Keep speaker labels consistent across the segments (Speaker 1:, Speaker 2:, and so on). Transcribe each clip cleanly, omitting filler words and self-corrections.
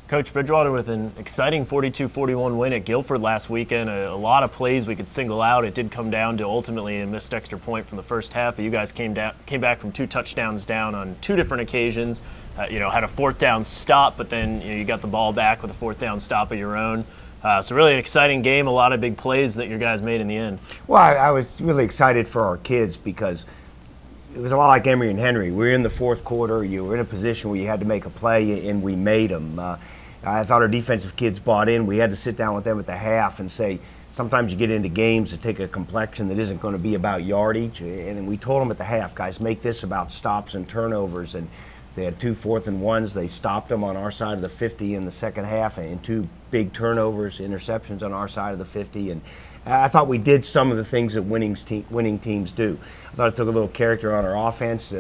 Speaker 1: Coach, Bridgewater with an exciting 42-41 win at Guilford last weekend. A lot of plays we could single out. It did come down to ultimately a missed extra point from the first half, but you guys came back from 2 touchdowns down on 2 different occasions. Had a 4th down stop, but then you got the ball back with a 4th down stop of your own. So really an exciting game, a lot of big plays that your guys made in the end.
Speaker 2: Well, I was really excited for our kids because it was a lot like Emory and Henry. We were in the 4th quarter. You were in a position where you had to make a play, and we made them. I thought our defensive kids bought in. We had to sit down with them at the half and say, sometimes you get into games that take a complexion that isn't going to be about yardage. And we told them at the half, guys, make this about stops and turnovers. And they had 2 4th and 1s. They stopped them on our side of the 50 in the second half, and 2 big turnovers, interceptions on our side of the 50. And I thought we did some of the things that winning teams do. I thought it took a little character on our offense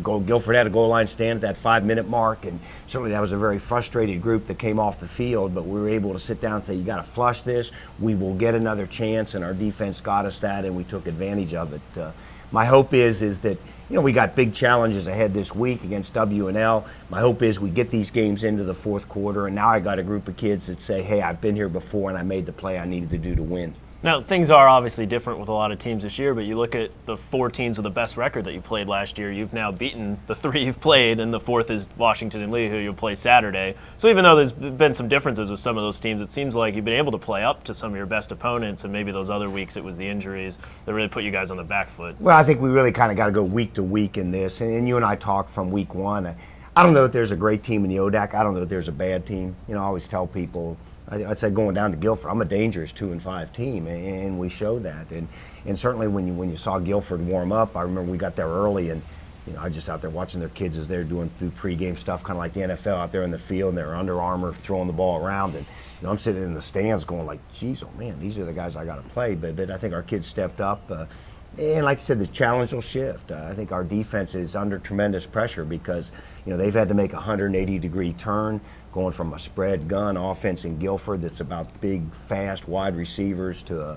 Speaker 2: Guilford had a goal line stand at that 5-minute mark, and certainly that was a very frustrated group that came off the field, but we were able to sit down and say, you got to flush this, we will get another chance, and our defense got us that, and we took advantage of it. My hope is that we got big challenges ahead this week against W&L. My hope is we get these games into the 4th quarter, and now I got a group of kids that say, hey, I've been here before and I made the play I needed to do to win.
Speaker 1: Now, things are obviously different with a lot of teams this year, but you look at the 4 teams with the best record that you played last year, you've now beaten the 3 you've played, and the 4th is Washington and Lee, who you'll play Saturday. So even though there's been some differences with some of those teams, it seems like you've been able to play up to some of your best opponents, and maybe those other weeks it was the injuries that really put you guys on the back foot.
Speaker 2: Well, I think we really kind of got to go week to week in this, and you and I talked from week 1. I don't know if there's a great team in the ODAC. I don't know if there's a bad team. I always tell people, I'd say going down to Guilford, I'm a dangerous 2-5 team, and we showed that. And certainly when you saw Guilford warm up, I remember we got there early, and I was just out there watching their kids as they're doing through pregame stuff, kind of like the NFL out there in the field, and they're Under Armour throwing the ball around, and I'm sitting in the stands going like, geez, oh man, these are the guys I got to play. But I think our kids stepped up, and like you said, the challenge will shift. I think our defense is under tremendous pressure because they've had to make a 180-degree turn, going from a spread gun offense in Guilford that's about big, fast, wide receivers to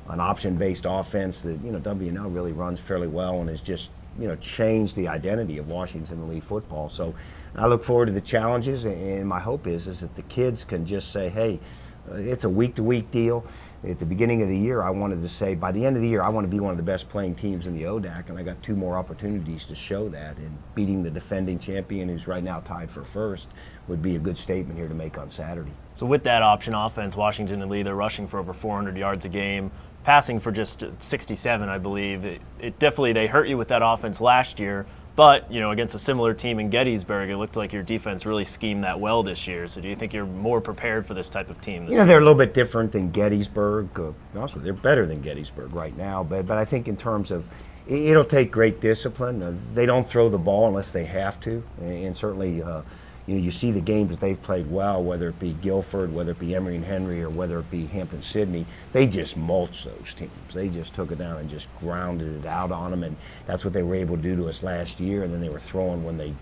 Speaker 2: an option-based offense that, W&L really runs fairly well and has just, changed the identity of Washington and Lee football. So I look forward to the challenges, and my hope is that the kids can just say, hey, it's a week-to-week deal. At the beginning of the year, I wanted to say, by the end of the year, I want to be one of the best playing teams in the ODAC, and I got 2 more opportunities to show that. And beating the defending champion, who's right now tied for first, would be a good statement here to make on Saturday.
Speaker 1: So with that option offense, Washington and Lee, they're rushing for over 400 yards a game, passing for just 67, I believe. It definitely, they hurt you with that offense last year. But, against a similar team in Gettysburg, it looked like your defense really schemed that well this year. So do you think you're more prepared for this type of team this season?
Speaker 2: They're a little bit different than Gettysburg. Also, they're better than Gettysburg right now. But I think in terms of, it'll take great discipline. They don't throw the ball unless they have to. And certainly, you see the games that they've played well, whether it be Guilford, whether it be Emory and Henry, or whether it be Hampton-Sydney. They just mulched those teams. They just took it down and just grounded it out on them, and that's what they were able to do to us last year. And then they were throwing when they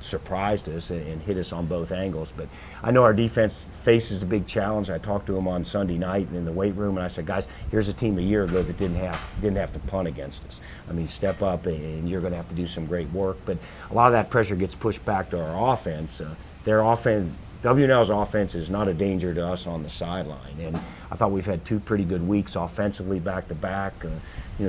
Speaker 2: surprised us and hit us on both angles. But I know our defense faces a big challenge. I talked to them on Sunday night in the weight room, and I said, guys, here's a team a year ago that didn't have to punt against us. I mean, step up, and you're going to have to do some great work. But a lot of that pressure gets pushed back to our offense. Their offense, W&L's offense, is not a danger to us on the sideline. And I thought we've had 2 pretty good weeks offensively back to back.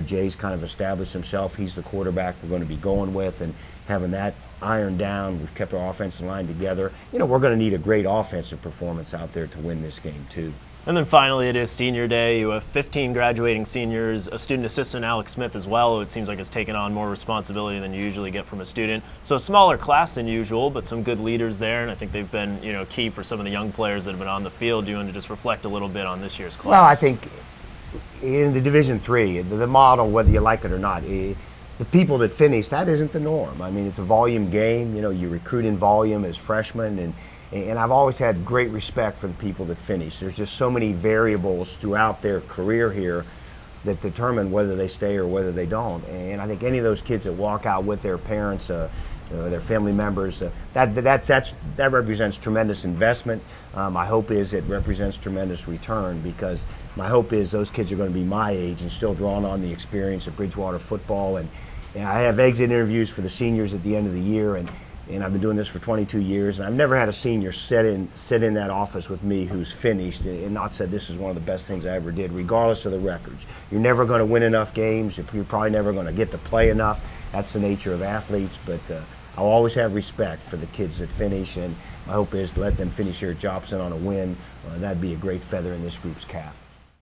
Speaker 2: Jay's kind of established himself. He's the quarterback we're going to be going with, and having that ironed down, we've kept our offensive line together. We're going to need a great offensive performance out there to win this game too.
Speaker 1: And then finally, it is senior day. You have 15 graduating seniors, a student assistant, Alex Smith, as well, who it seems like has taken on more responsibility than you usually get from a student. So a smaller class than usual, but some good leaders there, and I think they've been key for some of the young players that have been on the field. Do you want to just reflect a little bit on this year's class?
Speaker 2: Well, I think in the Division III, the model, whether you like it or not, the people that finish, that isn't the norm. I mean, it's a volume game. You recruit in volume as freshmen, and I've always had great respect for the people that finish. There's just so many variables throughout their career here that determine whether they stay or whether they don't. And I think any of those kids that walk out with their parents, their family members, that represents tremendous investment. My hope is it represents tremendous return, because my hope is those kids are going to be my age and still drawing on the experience of Bridgewater football. And I have exit interviews for the seniors at the end of the year, and and I've been doing this for 22 years, and I've never had a senior sit in that office with me who's finished and not said this is one of the best things I ever did, regardless of the records. You're never going to win enough games. You're probably never going to get to play enough. That's the nature of athletes, but I'll always have respect for the kids that finish, and my hope is to let them finish here at Jobson on a win. That'd be a great feather in this group's cap.